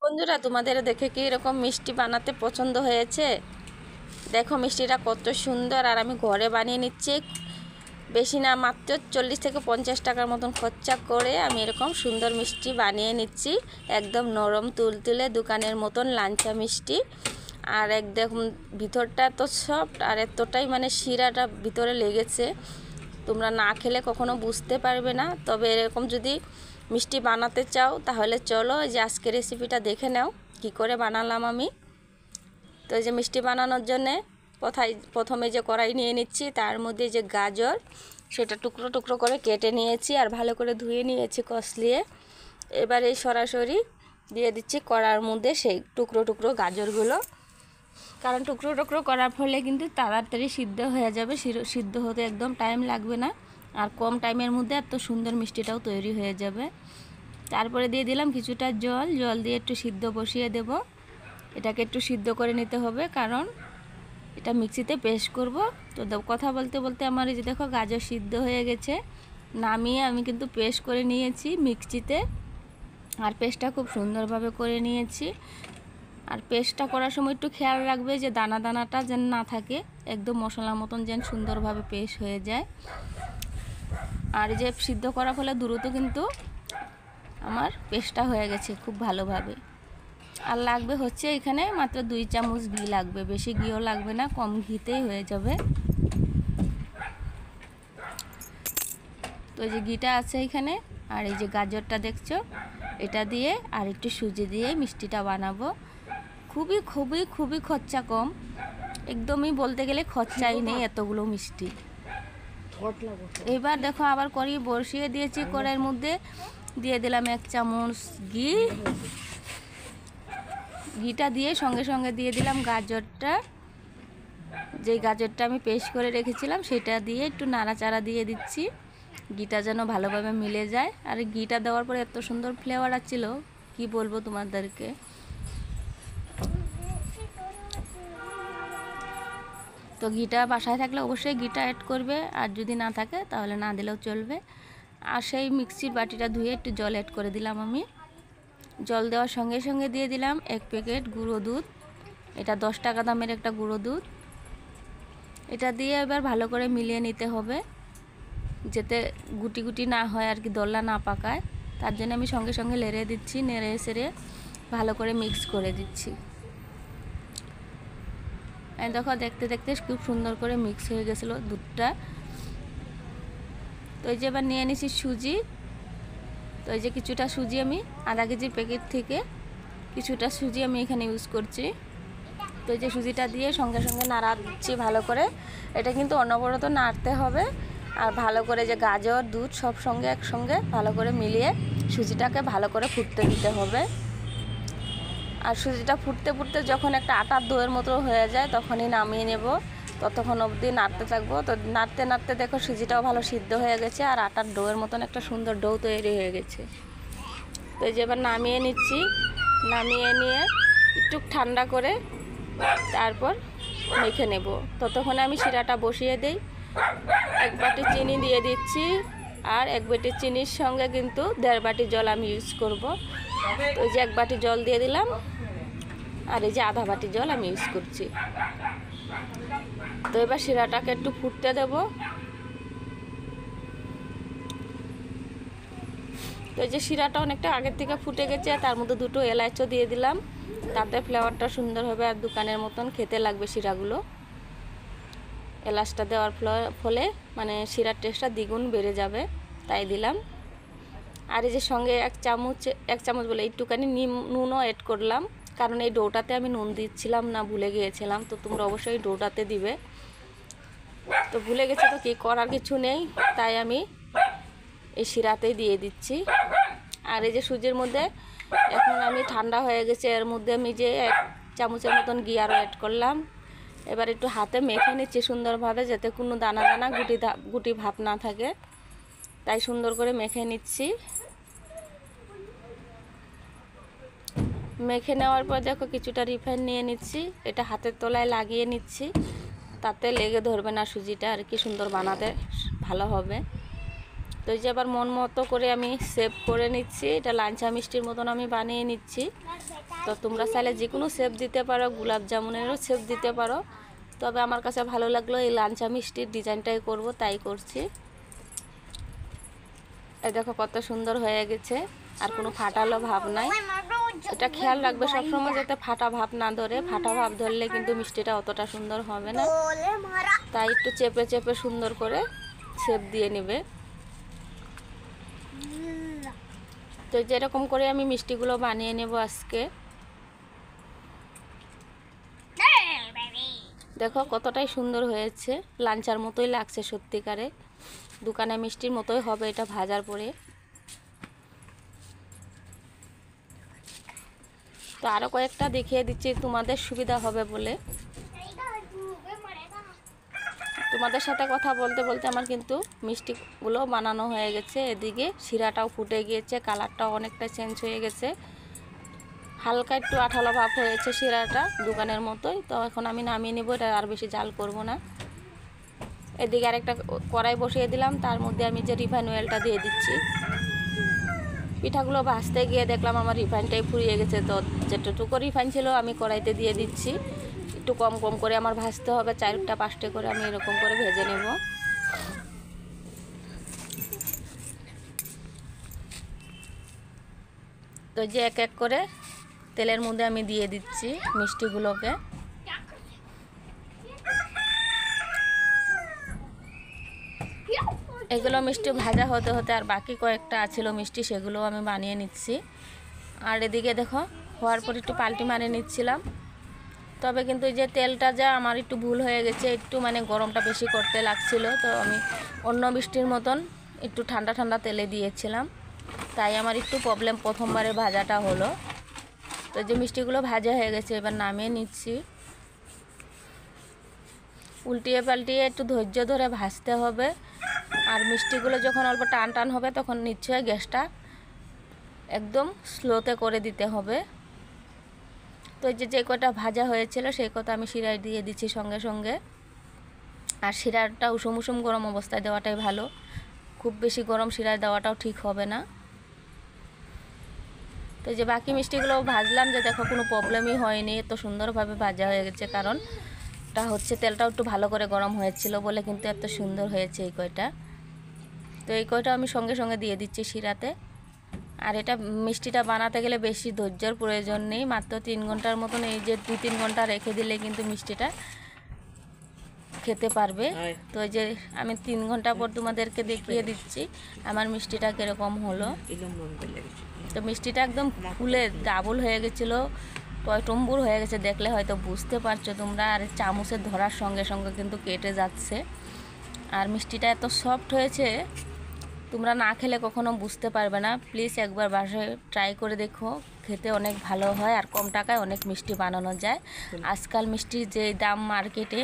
বন্ধুরা, তোমাদের দেখে কি এরকম মিষ্টি বানাতে পছন্দ হয়েছে? দেখো মিষ্টিটা কত সুন্দর, আর আমি ঘরে বানিয়ে নিচ্ছি। বেশি না, মাত্র 40 থেকে 50 টাকার মতন খরচা করে আমি এরকম সুন্দর মিষ্টি বানিয়ে নিচ্ছি। একদম নরম তুলতুলে দোকানের মতন লাঞ্চা মিষ্টি। আর একদম ভিতরটা তো সফট, আর এতটাই শিরাটা ভিতরে লেগেছে, তোমরা না খেলে কখনো বুঝতে পারবে না। তবে এরকম যদি মিষ্টি বানাতে চাও তাহলে চলো এই যে আজকে রেসিপিটা দেখে নাও কি করে বানালাম আমি। তো এই যে মিষ্টি বানানোর জন্যে প্রথমে যে কড়াই নিয়ে নিচ্ছি, তার মধ্যে যে গাজর সেটা টুকরো টুকরো করে কেটে নিয়েছি আর ভালো করে ধুয়ে নিয়েছি কষলিয়ে। এবার এই সরাসরি দিয়ে দিচ্ছি কড়ার মধ্যে সেই টুকরো টুকরো গাজরগুলো, কারণ টুকরো টুকরো করার ফলে কিন্তু তাড়াতাড়ি সিদ্ধ হয়ে যাবে, সিদ্ধ হতে একদম টাইম লাগবে না, আর কম টাইমের মধ্যে এত সুন্দর মিষ্টিটাও তৈরি হয়ে যাবে। তারপরে দিয়ে দিলাম কিছুটা জল দিয়ে একটু সিদ্ধ বসিয়ে দেব। এটাকে একটু সিদ্ধ করে নিতে হবে, কারণ এটা মিক্সিতে পেস্ট করব। তো কথা বলতে বলতে আমার এই যে দেখো গাজর সিদ্ধ হয়ে গেছে, নামিয়ে আমি কিন্তু পেস্ট করে নিয়েছি মিক্সিতে, আর পেস্টটা খুব সুন্দরভাবে করে নিয়েছি। আর পেস্টটা করার সময় একটু খেয়াল রাখবে যে দানা দানাটা যেন না থাকে, একদম মশলা মতন যেন সুন্দরভাবে পেস্ট হয়ে যায়। আর যে সিদ্ধ করার ফলে দ্রুত কিন্তু আমার পেস্টটা হয়ে গেছে খুব ভালোভাবে। আর লাগবে হচ্ছে এখানে মাত্র 2 চামচ ঘি লাগবে, বেশি ঘিও লাগবে না, কম ঘিতেই হয়ে যাবে। তো এই যে ঘিটা আছে এখানে, আর এই যে গাজরটা দেখছো এটা দিয়ে আর একটু সুজি দিয়ে মিষ্টিটা বানাবো। খুবই খুবই খুবই খরচা কম, একদমই বলতে গেলে খরচাই নেই এতগুলো মিষ্টি। এবার দেখো আবার কড়াই বসিয়ে দিয়েছি, কড়াইয়ের মধ্যে দিয়ে দিলাম 1 চামচ ঘি। ঘিটা দিয়ে সঙ্গে সঙ্গে দিয়ে দিলাম গাজরটা, যেই গাজরটা আমি পেস্ট করে রেখেছিলাম সেটা দিয়ে একটু নাড়াচাড়া দিয়ে দিচ্ছি, ঘিটা যেন ভালোভাবে মিলে যায়। আর ঘিটা দেওয়ার পরে এত সুন্দর ফ্লেভার আসছিল কি বলবো তোমাদেরকে। তো ঘিটা বাসায় থাকলে অবশ্যই ঘিটা অ্যাড করবে, আর যদি না থাকে তাহলে না দিলেও চলবে। আর সেই মিক্সির বাটিটা ধুয়ে একটু জল অ্যাড করে দিলাম আমি। জল দেওয়ার সঙ্গে সঙ্গে দিয়ে দিলাম 1 প্যাকেট গুঁড়ো দুধ, এটা 10 টাকা দামের একটা গুঁড়ো দুধ। এটা দিয়ে এবার ভালো করে মিলিয়ে নিতে হবে, যাতে গুটি গুটি না হয় আর কি, দলা না পাকায়। তার জন্য আমি সঙ্গে সঙ্গে নেড়ে দিচ্ছি, নেড়ে সেড়ে ভালো করে মিক্স করে দিচ্ছি। দেখো দেখতে দেখতে খুব সুন্দর করে মিক্স হয়ে গেছিলো দুধটা। তো এই যে এবার নিয়ে নিছি সুজি। তো এই যে কিছুটা সুজি আমি আধা কেজির প্যাকেট থেকে কিছুটা সুজি আমি এখানে ইউজ করছি। তো এই যে সুজিটা দিয়ে সঙ্গে সঙ্গে নাড়া দিচ্ছি ভালো করে। এটা কিন্তু অনবরত নাড়তে হবে, আর ভালো করে যে গাজর দুধ সব সঙ্গে একসঙ্গে ভালো করে মিলিয়ে সুজিটাকে ভালো করে ফুটতে দিতে হবে। আর সুজিটা ফুটতে ফুটতে যখন একটা আটার দইয়ের মতো হয়ে যায় তখনই নামিয়ে নেব, ততক্ষণ অবধি নাড়তে থাকবো। তো নাড়তে নাড়তে দেখো সুজিটাও ভালো সিদ্ধ হয়ে গেছে, আর আটার ডোয়ের মতন একটা সুন্দর ডো তৈরি হয়ে গেছে। তো এই যে এবার নামিয়ে নিচ্ছি, নামিয়ে নিয়ে একটু ঠান্ডা করে তারপর মেখে নেব। ততক্ষণে আমি শিরাটা বসিয়ে দিই। 1 বাটি চিনি দিয়ে দিচ্ছি, আর 1 বাটি চিনির সঙ্গে কিন্তু 1.5 বাটি জল আমি ইউজ করব। তো এই যে 1 বাটি জল দিয়ে দিলাম, আর এই যে আধা বাটি জল আমি ইউজ করছি। তো এবার শিরাটাকে একটু ফুটতে দেব। তো এই যে শিরাটা অনেকটা আগের থেকে ফুটে গেছে, তার মধ্যে 2টো এলাচও দিয়ে দিলাম, তাতে ফ্লেভারটা সুন্দর হবে আর দোকানের মতন খেতে লাগবে শিরাগুলো। এলাচটা দেওয়ার ফলে শিরার টেস্টটা দ্বিগুণ বেড়ে যাবে, তাই দিলাম। আর এই যে সঙ্গে 1 চামচ বলে একটুখানি নুনও অ্যাড করলাম, কারণ এই ডোটাতে আমি নুন দিচ্ছিলাম না, ভুলে গিয়েছিলাম। তো তোমরা অবশ্যই ডোটাতে দিবে। তো ভুলে গেছি তো কি করার কিছু নেই, তাই আমি এই শিরাতেই দিয়ে দিচ্ছি। আর এই যে সুজির মধ্যে এখন আমি ঠান্ডা হয়ে গেছে, এর মধ্যে আমি যে 1 চামচের মতন ঘি আরও অ্যাড করলাম। এবার একটু হাতে মেখে নিচ্ছি সুন্দরভাবে, যাতে কোনো দানা দানা গুটি ভাব না থাকে, তাই সুন্দর করে মেখে নিচ্ছি। মেখে নেওয়ার পর দেখো কিছুটা রিফাইন নিয়ে নিচ্ছি, এটা হাতের তলায় লাগিয়ে নিচ্ছি, তাতে লেগে ধরবে না সুজিটা, আর কি সুন্দর বানাতে ভালো হবে। তো এই যে আবার মন মতো করে আমি সেভ করে নিচ্ছি, এটা লাঞ্চা মিষ্টির মতন আমি বানিয়ে নিচ্ছি। তো তোমরা চাইলে যে কোনো শেপ দিতে পারো, গোলাপ জামুনেরও শেপ দিতে পারো, তবে আমার কাছে ভালো লাগলো এই লাঞ্চা মিষ্টির ডিজাইনটাই করব, তাই করছি। এই দেখো কত সুন্দর হয়ে গেছে, আর কোনো ফাটালো ভাব নাই। এটা খেয়াল রাখবে সবসময় যাতে ফাটা ভাব না ধরে, ফাটা ভাব ধরলে কিন্তু মিষ্টিটা অতটা সুন্দর হবে না, তাই একটু চেপে চেপে সুন্দর করে শেপ দিয়ে নেবে। তো যেরকম করে আমি মিষ্টিগুলো বানিয়ে নেব আজকে। দেখো কতটাই সুন্দর হয়েছে, লাঞ্চার মতোই লাগছে সত্যিকারে, দোকানে মিষ্টির মতোই হবে এটা ভাজার পরে। তো আরও কয়েকটা দেখিয়ে দিচ্ছি তোমাদের সুবিধা হবে বলে। তোমাদের সাথে কথা বলতে বলতে আমার কিন্তু মিষ্টিগুলো বানানো হয়ে গেছে। এদিকে শিরাটাও ফুটে গিয়েছে, কালারটাও অনেকটা চেঞ্জ হয়ে গেছে, হালকা একটু আঠালো ভাব হয়েছে শিরাটা দোকানের মতোই। তো এখন আমি নামিয়ে নেব, এটা আর বেশি জাল করব না। এদিকে আরেকটা কড়াই বসিয়ে দিলাম, তার মধ্যে আমি যে রিফাইন অয়েলটা দিয়ে দিচ্ছি। পিঠাগুলো ভাজতে গিয়ে দেখলাম আমার রিফাইনটাই ফুরিয়ে গেছে, তো যেটুকু রিফাইন ছিল আমি কড়াইতে দিয়ে দিচ্ছি। একটু কম কম করে আমার ভাজতে হবে, 4টা 5টা করে আমি এরকম করে ভেজে নেব। তো যে এক এক করে তেলের মধ্যে আমি দিয়ে দিচ্ছি মিষ্টিগুলোকে। এগুলো মিষ্টি ভাজা হতে হতে আর বাকি কয়েকটা আছিল মিষ্টি, সেগুলো আমি বানিয়ে নিচ্ছি। আর এদিকে দেখো হওয়ার পর একটু পাল্টি মারে নিচ্ছিলাম, তবে কিন্তু এই যে তেলটা যা আমার একটু ভুল হয়ে গেছে, একটু মানে গরমটা বেশি করতে লাগছিল, তো আমি অন্য মিষ্টির মতন একটু ঠান্ডা ঠান্ডা তেলে দিয়েছিলাম, তাই আমার একটু প্রবলেম প্রথমবারে ভাজাটা হলো। তো যে মিষ্টিগুলো ভাজা হয়ে গেছে এবার নামিয়ে নিচ্ছি। উল্টিয়ে পাল্টিয়ে একটু ধৈর্য ধরে ভাজতে হবে, আর মিষ্টিগুলো যখন অল্প টান টান হবে তখন নিশ্চয়ই গ্যাসটা একদম স্লোতে করে দিতে হবে। তো যে কটা ভাজা হয়েছিল সেই কটা আমি শিরায় দিয়ে দিচ্ছি সঙ্গে সঙ্গে। আর শিরাটা উষুম উষুম গরম অবস্থায় দেওয়াটাই ভালো, খুব বেশি গরম শিরায় দেওয়াটাও ঠিক হবে না। তো যে বাকি মিষ্টিগুলো ভাজলাম, যে দেখো কোনো প্রবলেমই হয়নি, এত সুন্দরভাবে ভাজা হয়ে গেছে, কারণ এটা হচ্ছে তেলটাও একটু ভালো করে গরম হয়েছিল বলে কিন্তু এত সুন্দর হয়েছে এই কয়টা। তো এই কয়টা আমি সঙ্গে সঙ্গে দিয়ে দিচ্ছি শিরাতে। আর এটা মিষ্টিটা বানাতে গেলে বেশি ধৈর্যের প্রয়োজন নেই, মাত্র 3 ঘন্টার মতন, এই যে 2-3 ঘন্টা রেখে দিলে কিন্তু মিষ্টিটা খেতে পারবে। তো এই যে আমি 3 ঘন্টা পর তোমাদেরকে দেখিয়ে দিচ্ছি আমার মিষ্টিটা কীরকম হলো। তো মিষ্টিটা একদম ফুলে ডাবল হয়ে গেছিলো, টয়টম্বুর হয়ে গেছে, দেখলে হয়তো বুঝতে পারছো তোমরা। আর চামচে ধরার সঙ্গে সঙ্গে কিন্তু কেটে যাচ্ছে। আর মিষ্টিটা এত সফট হয়েছে, তোমরা না খেলে কখনো বুঝতে পারবে না। প্লিজ একবার বাসায় ট্রাই করে দেখো, খেতে অনেক ভালো হয়, আর কম টাকায় অনেক মিষ্টি বানানো যায়। আজকাল মিষ্টির যে দাম মার্কেটে